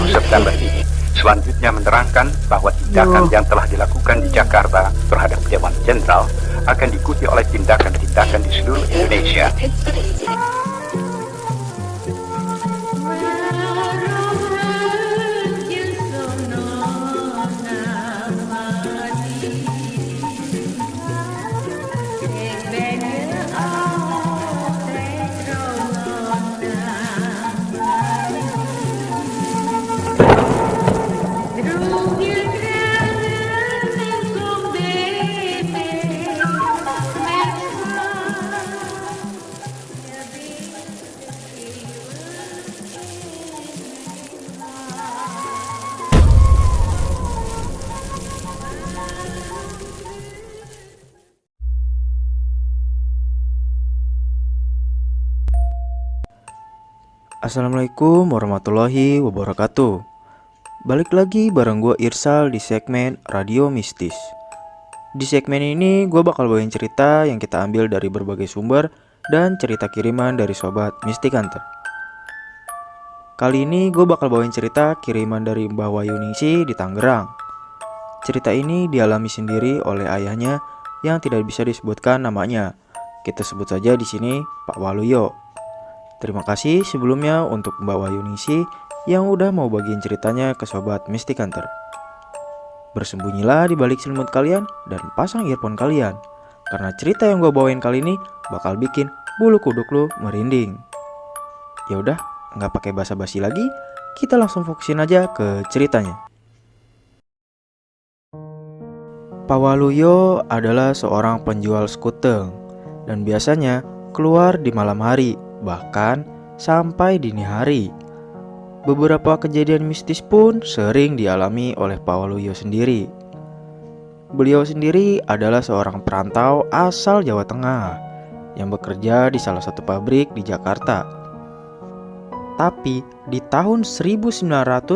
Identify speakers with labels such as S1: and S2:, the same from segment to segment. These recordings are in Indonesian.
S1: September ini. Selanjutnya menerangkan bahwa tindakan yang telah dilakukan di Jakarta terhadap Dewan Jenderal akan diikuti oleh tindakan-tindakan di seluruh Indonesia.
S2: Assalamualaikum warahmatullahi wabarakatuh. Balik lagi bareng gue Irsal di segmen Radio Mistis. Di segmen ini gue bakal bawain cerita yang kita ambil dari berbagai sumber dan cerita kiriman dari sobat Mystic Hunter. Kali ini gue bakal bawain cerita kiriman dari Mbah Wayuningsih di Tangerang. Cerita ini dialami sendiri oleh ayahnya yang tidak bisa disebutkan namanya. Kita sebut saja di sini Pak Waluyo. Terima kasih sebelumnya untuk Mbak Wayuningsih yang udah mau bagiin ceritanya ke sobat Mystic Hunter. Bersembunyilah di balik selimut kalian dan pasang earphone kalian, karena cerita yang gue bawain kali ini bakal bikin bulu kuduk lu merinding. Ya udah, nggak pakai basa-basi lagi, kita langsung fokusin aja ke ceritanya. Pak Waluyo adalah seorang penjual skuteng dan biasanya keluar di malam hari, bahkan sampai dini hari. Beberapa kejadian mistis pun sering dialami oleh Pak Waluyo sendiri. Beliau sendiri adalah seorang perantau asal Jawa Tengah yang bekerja di salah satu pabrik di Jakarta. Tapi di tahun 1997,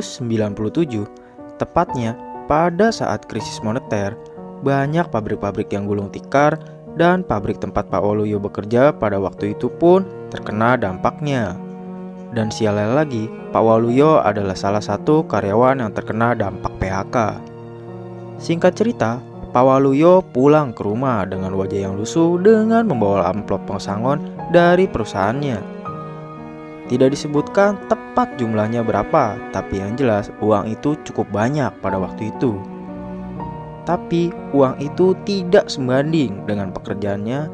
S2: tepatnya pada saat krisis moneter, banyak pabrik-pabrik yang gulung tikar dan pabrik tempat Pak Waluyo bekerja pada waktu itu pun terkena dampaknya. Dan sialnya lagi, Pak Waluyo adalah salah satu karyawan yang terkena dampak PHK. Singkat cerita, Pak Waluyo pulang ke rumah dengan wajah yang lusuh dengan membawa amplop pesangon dari perusahaannya. Tidak disebutkan tepat jumlahnya berapa, tapi yang jelas uang itu cukup banyak pada waktu itu. Tapi uang itu tidak sebanding dengan pekerjaannya,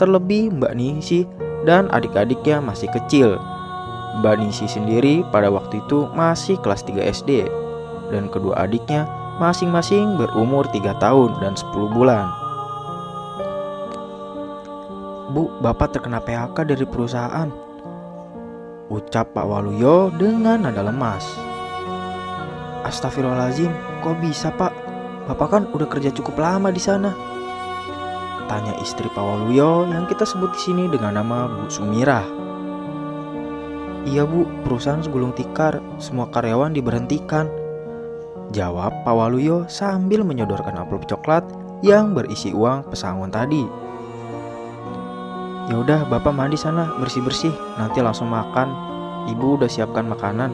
S2: terlebih Mbak Ningsih dan adik-adiknya masih kecil. Mbak Ningsih sendiri pada waktu itu masih kelas 3 SD dan kedua adiknya masing-masing berumur 3 tahun dan 10 bulan. "Bu, Bapak terkena PHK dari perusahaan," ucap Pak Waluyo dengan nada lemas. "Astagfirullahaladzim, kok bisa Pak? Bapak kan udah kerja cukup lama di sana," tanya istri Pak Waluyo yang kita sebut di sini dengan nama Bu Sumirah. "Iya Bu, perusahaan gulung tikar, semua karyawan diberhentikan," jawab Pak Waluyo sambil menyodorkan amplop coklat yang berisi uang pesangon tadi. "Ya udah Bapak mandi sana, bersih-bersih, nanti langsung makan. Ibu udah siapkan makanan,"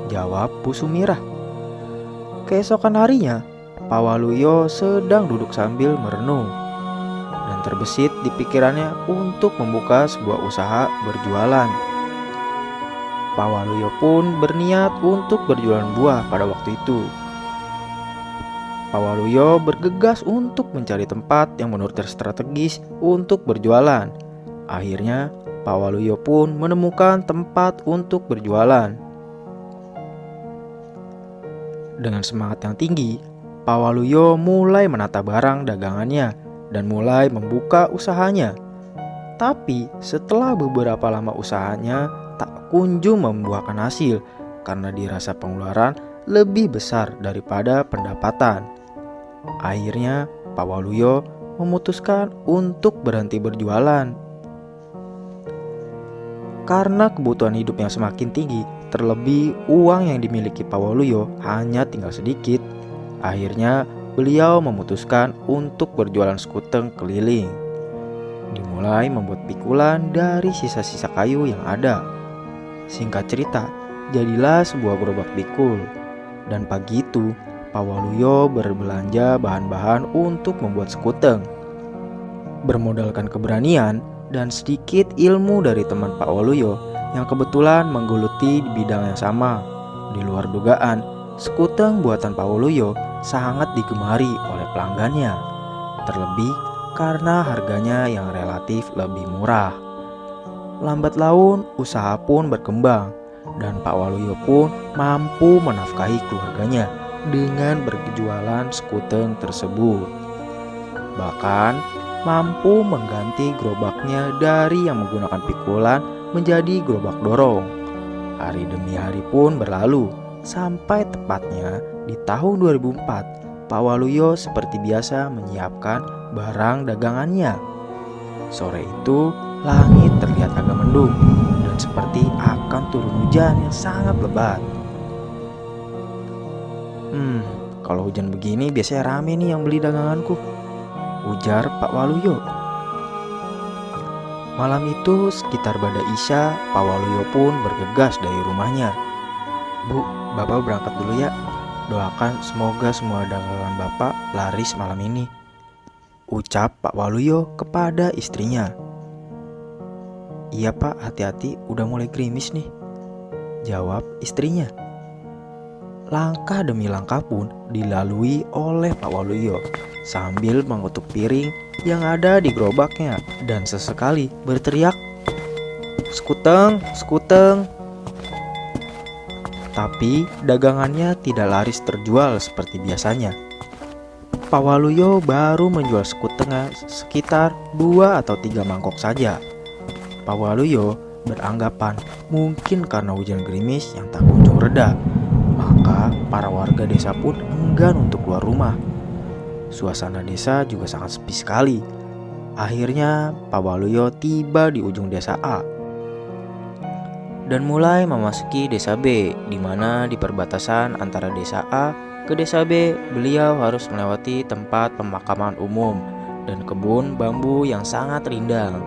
S2: jawab Bu Sumirah. Keesokan harinya, Pak Waluyo sedang duduk sambil merenung dan terbesit di pikirannya untuk membuka sebuah usaha berjualan. Pak Waluyo pun berniat untuk berjualan buah pada waktu itu. Pak Waluyo bergegas untuk mencari tempat yang menurutnya strategis untuk berjualan. Akhirnya, Pak Waluyo pun menemukan tempat untuk berjualan. Dengan semangat yang tinggi, Pak Waluyo mulai menata barang dagangannya dan mulai membuka usahanya. Tapi setelah beberapa lama usahanya tak kunjung membuahkan hasil karena dirasa pengeluaran lebih besar daripada pendapatan. Akhirnya Pak Waluyo memutuskan untuk berhenti berjualan. Karena kebutuhan hidup yang semakin tinggi, terlebih uang yang dimiliki Pak Waluyo hanya tinggal sedikit. Akhirnya beliau memutuskan untuk berjualan skuteng keliling. Dimulai membuat pikulan dari sisa-sisa kayu yang ada. Singkat cerita, jadilah sebuah gerobak pikul. Dan pagi itu, Pak Waluyo berbelanja bahan-bahan untuk membuat sekuteng. Bermodalkan keberanian dan sedikit ilmu dari teman Pak Waluyo yang kebetulan menggeluti di bidang yang sama. Di luar dugaan, sekuteng buatan Pak Waluyo sangat digemari oleh pelanggannya. Terlebih karena harganya yang relatif lebih murah. Lambat laun, usaha pun berkembang dan Pak Waluyo pun mampu menafkahi keluarganya dengan berjualan sekuteng tersebut. Bahkan mampu mengganti gerobaknya dari yang menggunakan pikulan menjadi gerobak dorong. Hari demi hari pun berlalu sampai tepatnya di tahun 2004 Pak Waluyo seperti biasa menyiapkan barang dagangannya. Sore itu langit terlihat agak mendung dan seperti akan turun hujan yang sangat lebat. Kalau hujan begini biasanya rame nih yang beli daganganku, ujar Pak Waluyo. Malam itu sekitar bada Isya, Pak Waluyo pun bergegas dari rumahnya. Bu, Bapak berangkat dulu ya. Doakan semoga semua dagangan Bapak laris malam ini, ucap Pak Waluyo kepada istrinya. Iya Pak, hati-hati udah mulai gerimis nih, jawab istrinya. Langkah demi langkah pun dilalui oleh Pak Waluyo sambil mengutuk piring yang ada di gerobaknya dan sesekali berteriak, "Sekuteng, sekuteng!" Tapi dagangannya tidak laris terjual seperti biasanya. Pak Waluyo baru menjual sekuteng sekitar 2 atau 3 mangkok saja. Pak Waluyo beranggapan mungkin karena hujan gerimis yang tak kunjung reda, maka para warga desa pun enggan untuk keluar rumah. Suasana desa juga sangat sepi sekali. Akhirnya Pak Waluyo tiba di ujung desa A dan mulai memasuki desa B, di mana di perbatasan antara desa A ke desa B, beliau harus melewati tempat pemakaman umum dan kebun bambu yang sangat rindang.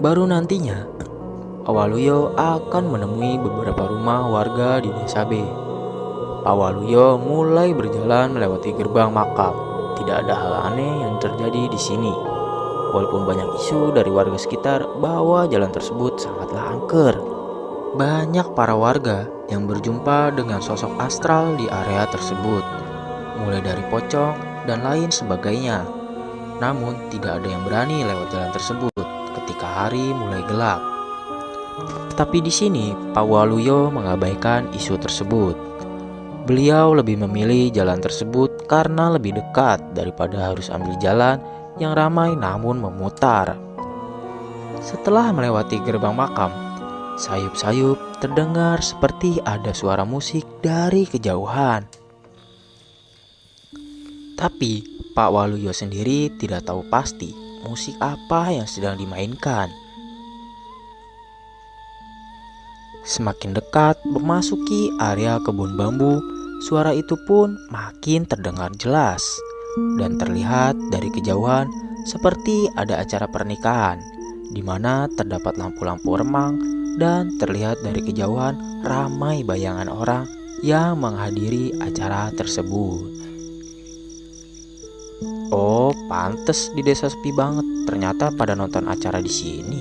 S2: Baru nantinya Pak Waluyo akan menemui beberapa rumah warga di desa B. Pak Waluyo mulai berjalan melewati gerbang makam. Tidak ada hal aneh yang terjadi di sini. Walaupun banyak isu dari warga sekitar bahwa jalan tersebut sangatlah angker. Banyak para warga yang berjumpa dengan sosok astral di area tersebut, mulai dari pocong dan lain sebagainya. Namun tidak ada yang berani lewat jalan tersebut ketika hari mulai gelap. Tapi di sini Pak Waluyo mengabaikan isu tersebut. Beliau lebih memilih jalan tersebut karena lebih dekat daripada harus ambil jalan yang ramai namun memutar. Setelah melewati gerbang makam, sayup-sayup terdengar seperti ada suara musik dari kejauhan. Tapi Pak Waluyo sendiri tidak tahu pasti musik apa yang sedang dimainkan. Semakin dekat memasuki area kebun bambu, suara itu pun makin terdengar jelas dan terlihat dari kejauhan seperti ada acara pernikahan di mana terdapat lampu-lampu remang dan terlihat dari kejauhan ramai bayangan orang yang menghadiri acara tersebut. Oh, pantes di desa sepi banget. Ternyata pada nonton acara di sini.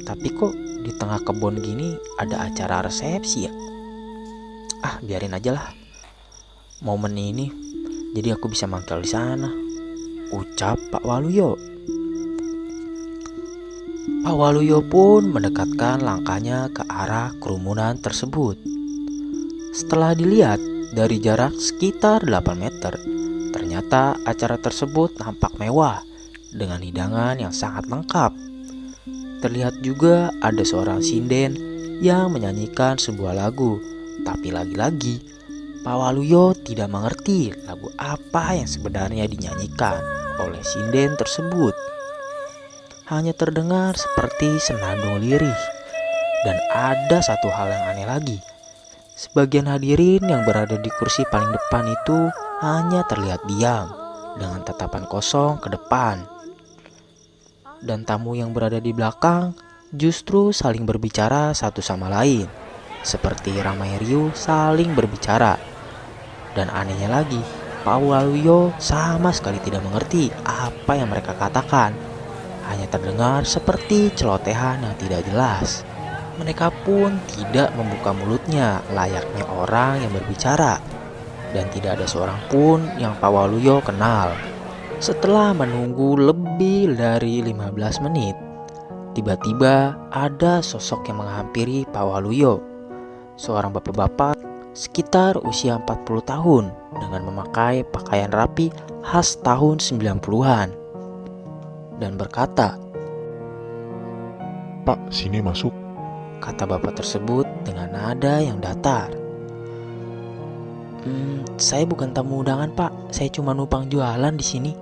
S2: Tapi kok di tengah kebun gini ada acara resepsi ya? Ah, biarin aja lah. Momen ini jadi aku bisa mangkal di sana, ucap Pak Waluyo. Pak Waluyo pun mendekatkan langkahnya ke arah kerumunan tersebut. Setelah dilihat dari jarak sekitar 8 meter, ternyata acara tersebut nampak mewah dengan hidangan yang sangat lengkap. Terlihat juga ada seorang sinden yang menyanyikan sebuah lagu. Tapi lagi-lagi Pak Waluyo tidak mengerti lagu apa yang sebenarnya dinyanyikan oleh sinden tersebut. Hanya terdengar seperti senandung lirih. Dan ada satu hal yang aneh lagi. Sebagian hadirin yang berada di kursi paling depan itu hanya terlihat diam dengan tatapan kosong ke depan. Dan tamu yang berada di belakang justru saling berbicara satu sama lain, seperti ramai riuh saling berbicara. Dan anehnya lagi, Pak Waluyo sama sekali tidak mengerti apa yang mereka katakan. Hanya terdengar seperti celotehan yang tidak jelas. Mereka pun tidak membuka mulutnya layaknya orang yang berbicara. Dan tidak ada seorang pun yang Pak Waluyo kenal. Setelah menunggu lebih dari 15 menit, tiba-tiba ada sosok yang menghampiri Pak Waluyo. Seorang bapak-bapak sekitar usia 40 tahun dengan memakai pakaian rapi khas tahun 90-an. Dan berkata,
S3: "Pak, sini masuk."
S2: kata bapak tersebut dengan nada yang datar. Saya bukan tamu undangan, Pak. Saya cuma numpang jualan di sini,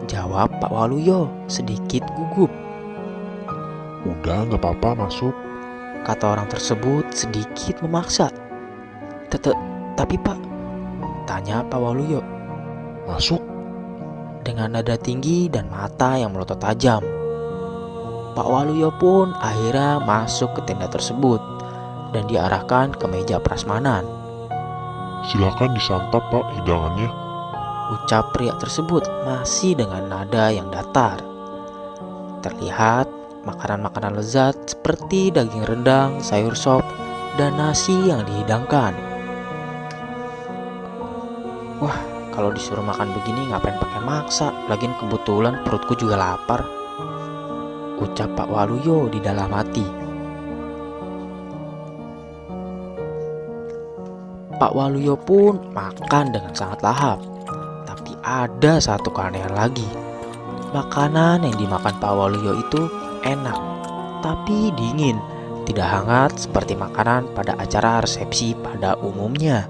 S2: jawab Pak Waluyo sedikit gugup.
S3: "Udah, nggak apa-apa, masuk."
S2: Kata orang tersebut sedikit memaksa. Tapi Pak, tanya Pak Waluyo.
S3: "Masuk."
S2: Dengan nada tinggi dan mata yang melotot tajam. Pak Waluyo pun akhirnya masuk ke tenda tersebut dan diarahkan ke meja prasmanan.
S3: "Silakan disantap, Pak, hidangannya."
S2: Ucap pria tersebut masih dengan nada yang datar. Terlihat makanan-makanan lezat seperti daging rendang, sayur sop, dan nasi yang dihidangkan. Wah, kalau disuruh makan begini ngapain pakai maksa? Lagian kebetulan perutku juga lapar, ucap Pak Waluyo di dalam hati. Pak Waluyo pun makan dengan sangat lahap. Tapi ada satu keanehan lagi. Makanan yang dimakan Pak Waluyo itu enak, tapi dingin, tidak hangat seperti makanan pada acara resepsi pada umumnya.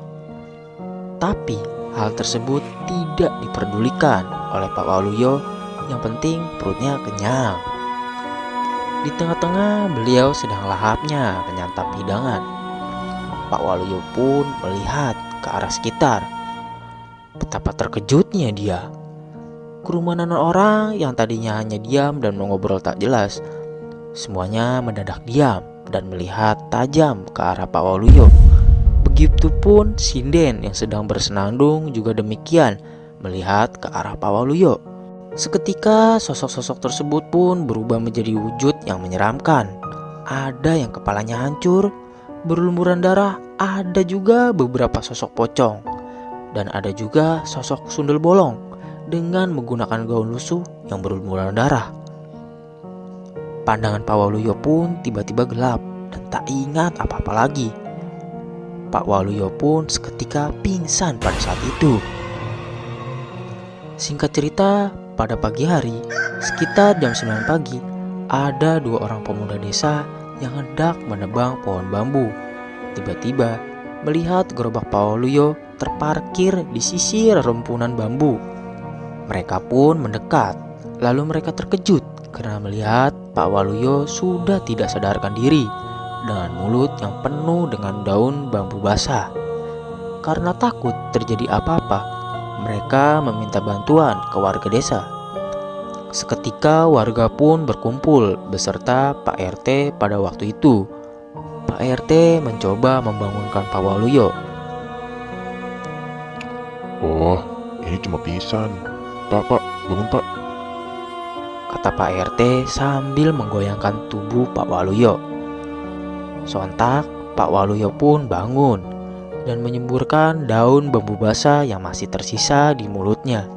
S2: Tapi hal tersebut tidak diperdulikan oleh Pak Waluyo. Yang penting perutnya kenyang. Di tengah-tengah beliau sedang lahapnya menyantap hidangan. Pak Waluyo pun melihat ke arah sekitar. Betapa terkejutnya dia. Kerumunan orang yang tadinya hanya diam dan mengobrol tak jelas, semuanya mendadak diam dan melihat tajam ke arah Pak Waluyo. Begitupun sinden yang sedang bersenandung juga demikian melihat ke arah Pak Waluyo. Seketika sosok-sosok tersebut pun berubah menjadi wujud yang menyeramkan. Ada yang kepalanya hancur, berlumuran darah, ada juga beberapa sosok pocong, dan ada juga sosok sundel bolong dengan menggunakan gaun lusuh yang berlumuran darah. Pandangan Pak Waluyo pun tiba-tiba gelap dan tak ingat apa-apa lagi. Pak Waluyo pun seketika pingsan pada saat itu. Singkat cerita, pada pagi hari, sekitar jam 9 pagi, ada dua orang pemuda desa yang hendak menebang pohon bambu. Tiba-tiba melihat gerobak Pak Waluyo terparkir di sisi rerumpunan bambu. Mereka pun mendekat. Lalu mereka terkejut karena melihat Pak Waluyo sudah tidak sadarkan diri dengan mulut yang penuh dengan daun bambu basah. Karena takut terjadi apa-apa, mereka meminta bantuan ke warga desa. Seketika warga pun berkumpul beserta Pak RT pada waktu itu. Pak RT mencoba membangunkan Pak Waluyo.
S3: "Oh, ini cuma pingsan. Pak, bangun, Pak."
S2: Kata Pak RT sambil menggoyangkan tubuh Pak Waluyo. Sontak Pak Waluyo pun bangun dan menyemburkan daun bambu basah yang masih tersisa di mulutnya.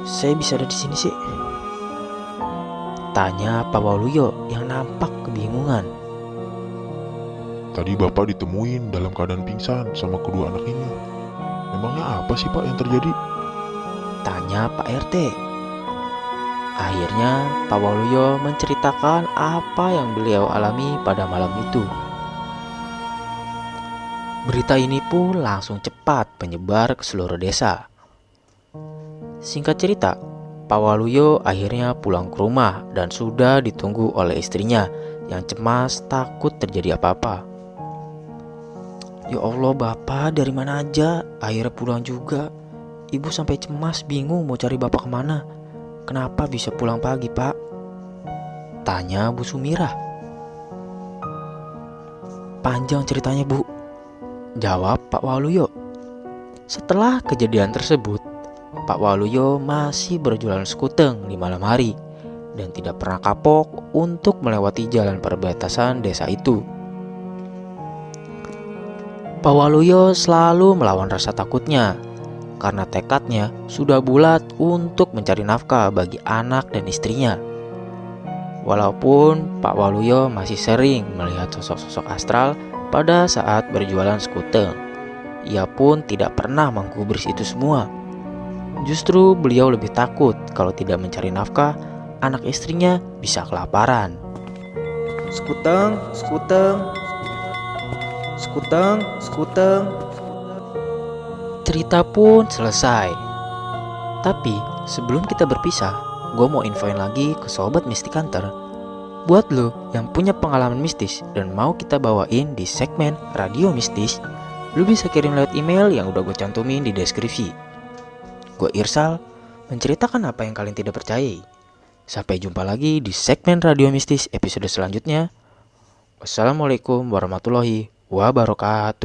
S2: Saya bisa ada di sini sih? Tanya Pak Waluyo yang nampak kebingungan.
S3: "Tadi Bapak ditemuin dalam keadaan pingsan sama kedua anak ini. Memangnya apa sih, Pak, yang terjadi?"
S2: Tanya Pak RT. Akhirnya Pak Waluyo menceritakan apa yang beliau alami pada malam itu. Berita ini pun langsung cepat menyebar ke seluruh desa. Singkat cerita, Pak Waluyo akhirnya pulang ke rumah dan sudah ditunggu oleh istrinya yang cemas takut terjadi apa-apa. "Ya Allah, Bapak dari mana aja? Akhirnya pulang juga. Ibu sampai cemas bingung mau cari Bapak kemana. Kenapa bisa pulang pagi, Pak?" Tanya Bu Sumirah. Panjang ceritanya Bu, jawab Pak Waluyo. Setelah kejadian tersebut, Pak Waluyo masih berjualan sekuteng di malam hari dan tidak pernah kapok untuk melewati jalan perbatasan desa itu. Pak Waluyo selalu melawan rasa takutnya karena tekadnya sudah bulat untuk mencari nafkah bagi anak dan istrinya. Walaupun Pak Waluyo masih sering melihat sosok-sosok astral pada saat berjualan sekuteng, ia pun tidak pernah menggubris itu semua. Justru beliau lebih takut kalau tidak mencari nafkah, anak istrinya bisa kelaparan. Sekuteng, sekuteng, sekuteng, sekuteng. Cerita pun selesai. Tapi sebelum kita berpisah, gue mau infoin lagi ke Sobat Mystic Hunter. Buat lo yang punya pengalaman mistis dan mau kita bawain di segmen Radio Mistis, lo bisa kirim lewat email yang udah gue cantumin di deskripsi. Gue Irsal, menceritakan apa yang kalian tidak percayai. Sampai jumpa lagi di segmen Radio Mistis episode selanjutnya. Wassalamualaikum warahmatullahi wabarakatuh.